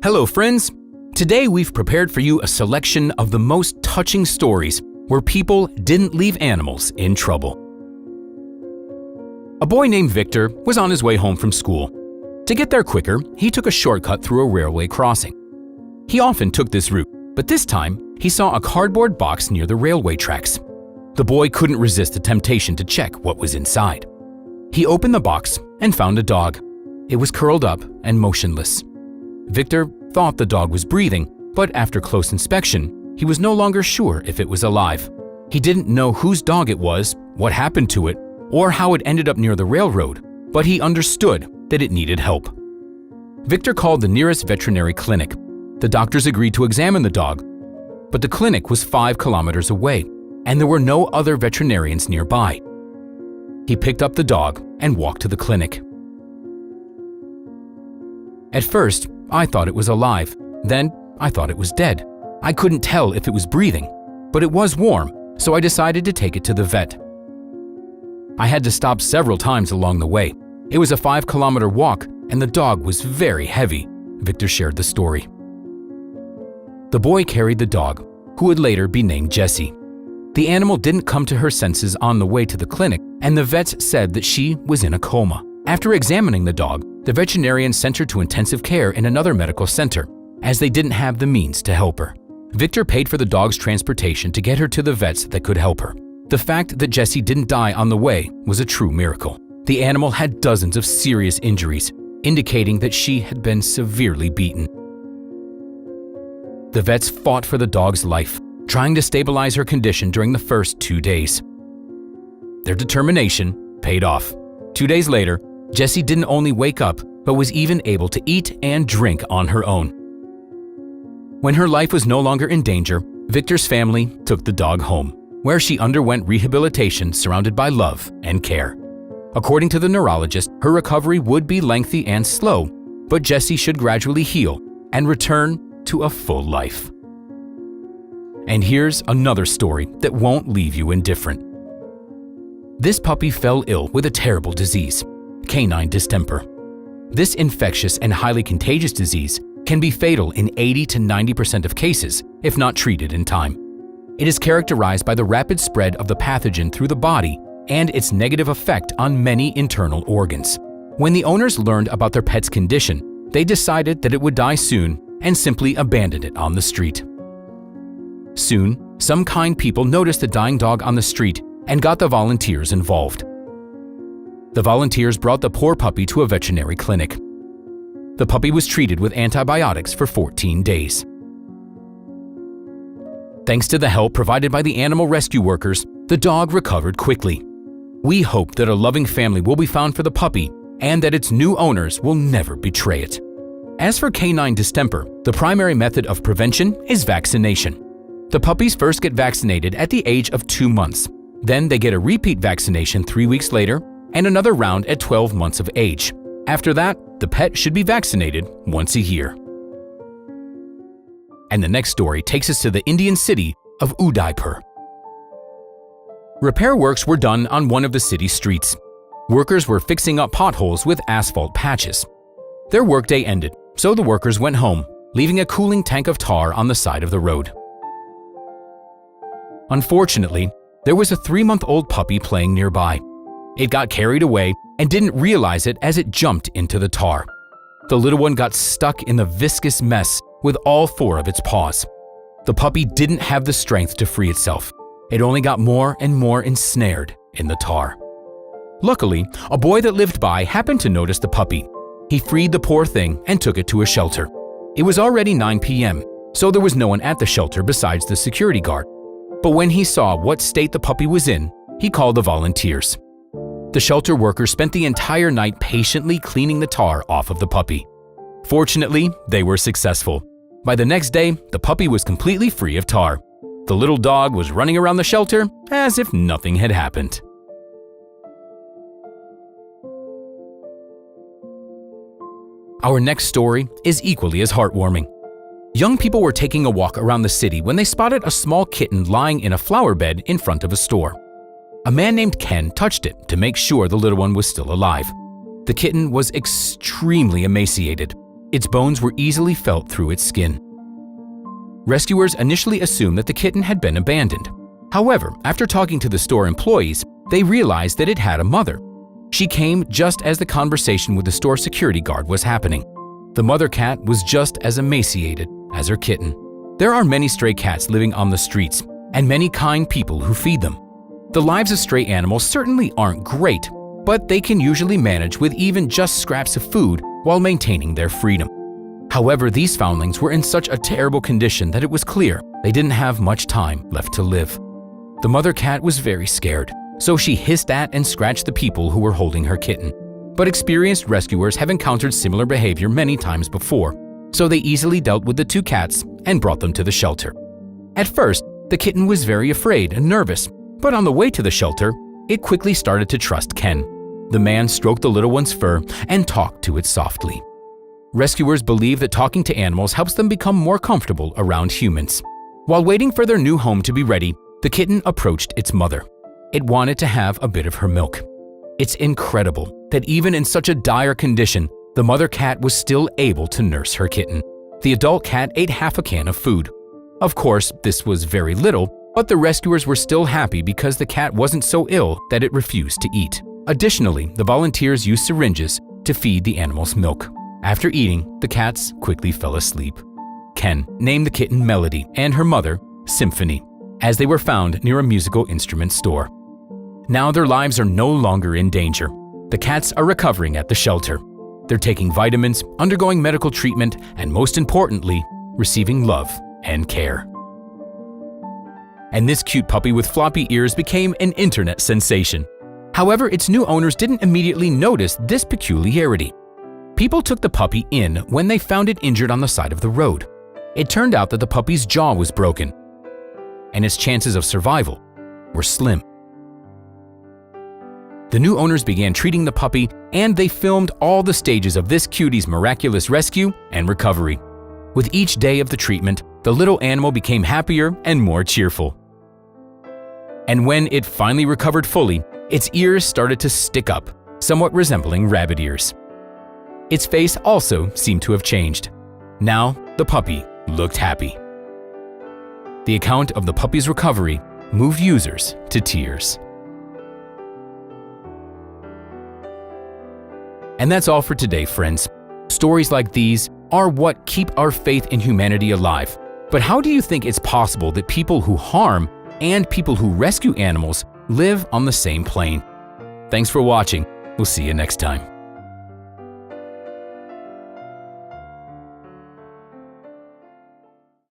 Hello friends! Today we've prepared for you a selection of the most touching stories where people didn't leave animals in trouble. A boy named Victor was on his way home from school. To get there quicker, he took a shortcut through a railway crossing. He often took this route, but this time he saw a cardboard box near the railway tracks. The boy couldn't resist the temptation to check what was inside. He opened the box and found a dog. It was curled up and motionless. Victor thought the dog was breathing, but after close inspection, he was no longer sure if it was alive. He didn't know whose dog it was, what happened to it, or how it ended up near the railroad, but he understood that it needed help. Victor called the nearest veterinary clinic. The doctors agreed to examine the dog, but the clinic was 5 kilometers away, and there were no other veterinarians nearby. He picked up the dog and walked to the clinic. At first, I thought it was alive. Then, I thought it was dead. I couldn't tell if it was breathing, but it was warm, so I decided to take it to the vet. I had to stop several times along the way. It was a 5-kilometer walk, and the dog was very heavy, Victor shared the story. The boy carried the dog, who would later be named Jessie. The animal didn't come to her senses on the way to the clinic, and the vets said that she was in a coma. After examining the dog, the veterinarian sent her to intensive care in another medical center, as they didn't have the means to help her. Victor paid for the dog's transportation to get her to the vets that could help her. The fact that Jessie didn't die on the way was a true miracle. The animal had dozens of serious injuries, indicating that she had been severely beaten. The vets fought for the dog's life, trying to stabilize her condition during the first 2 days. Their determination paid off. 2 days later, Jessie didn't only wake up, but was even able to eat and drink on her own. When her life was no longer in danger, Victor's family took the dog home, where she underwent rehabilitation surrounded by love and care. According to the neurologist, her recovery would be lengthy and slow, but Jessie should gradually heal and return to a full life. And here's another story that won't leave you indifferent. This puppy fell ill with a terrible disease, canine distemper. This infectious and highly contagious disease can be fatal in 80 to 90% of cases if not treated in time. It is characterized by the rapid spread of the pathogen through the body and its negative effect on many internal organs. When the owners learned about their pet's condition, they decided that it would die soon and simply abandoned it on the street. Soon, some kind people noticed the dying dog on the street and got the volunteers involved. The volunteers brought the poor puppy to a veterinary clinic. The puppy was treated with antibiotics for 14 days. Thanks to the help provided by the animal rescue workers, the dog recovered quickly. We hope that a loving family will be found for the puppy and that its new owners will never betray it. As for canine distemper, the primary method of prevention is vaccination. The puppies first get vaccinated at the age of 2 months. Then they get a repeat vaccination 3 weeks later and another round at 12 months of age. After that, the pet should be vaccinated once a year. And the next story takes us to the Indian city of Udaipur. Repair works were done on one of the city's streets. Workers were fixing up potholes with asphalt patches. Their workday ended, so the workers went home, leaving a cooling tank of tar on the side of the road. Unfortunately, there was a 3-month-old puppy playing nearby. It got carried away and didn't realize it as it jumped into the tar. The little one got stuck in the viscous mess with all 4 of its paws. The puppy didn't have the strength to free itself. It only got more and more ensnared in the tar. Luckily, a boy that lived by happened to notice the puppy. He freed the poor thing and took it to a shelter. It was already 9 p.m., so there was no one at the shelter besides the security guard. But when he saw what state the puppy was in, he called the volunteers. The shelter workers spent the entire night patiently cleaning the tar off of the puppy. Fortunately, they were successful. By the next day, the puppy was completely free of tar. The little dog was running around the shelter as if nothing had happened. Our next story is equally as heartwarming. Young people were taking a walk around the city when they spotted a small kitten lying in a flower bed in front of a store. A man named Ken touched it to make sure the little one was still alive. The kitten was extremely emaciated. Its bones were easily felt through its skin. Rescuers initially assumed that the kitten had been abandoned. However, after talking to the store employees, they realized that it had a mother. She came just as the conversation with the store security guard was happening. The mother cat was just as emaciated as her kitten. There are many stray cats living on the streets, and many kind people who feed them. The lives of stray animals certainly aren't great, but they can usually manage with even just scraps of food while maintaining their freedom. However, these foundlings were in such a terrible condition that it was clear they didn't have much time left to live. The mother cat was very scared, so she hissed at and scratched the people who were holding her kitten. But experienced rescuers have encountered similar behavior many times before, so they easily dealt with the two cats and brought them to the shelter. At first, the kitten was very afraid and nervous, but on the way to the shelter, it quickly started to trust Ken. The man stroked the little one's fur and talked to it softly. Rescuers believe that talking to animals helps them become more comfortable around humans. While waiting for their new home to be ready, the kitten approached its mother. It wanted to have a bit of her milk. It's incredible that even in such a dire condition, the mother cat was still able to nurse her kitten. The adult cat ate half a can of food. Of course, this was very little, but the rescuers were still happy because the cat wasn't so ill that it refused to eat. Additionally, the volunteers used syringes to feed the animals milk. After eating, the cats quickly fell asleep. Ken named the kitten Melody and her mother Symphony, as they were found near a musical instrument store. Now their lives are no longer in danger. The cats are recovering at the shelter. They're taking vitamins, undergoing medical treatment, and most importantly, receiving love and care. And this cute puppy with floppy ears became an internet sensation. However, its new owners didn't immediately notice this peculiarity. People took the puppy in when they found it injured on the side of the road. It turned out that the puppy's jaw was broken, and its chances of survival were slim. The new owners began treating the puppy, and they filmed all the stages of this cutie's miraculous rescue and recovery. With each day of the treatment, the little animal became happier and more cheerful. And when it finally recovered fully, its ears started to stick up, somewhat resembling rabbit ears. Its face also seemed to have changed. Now, the puppy looked happy. The account of the puppy's recovery moved users to tears. And that's all for today, friends. Stories like these are what keep our faith in humanity alive. But how do you think it's possible that people who harm and people who rescue animals live on the same plane? Thanks for watching. We'll see you next time.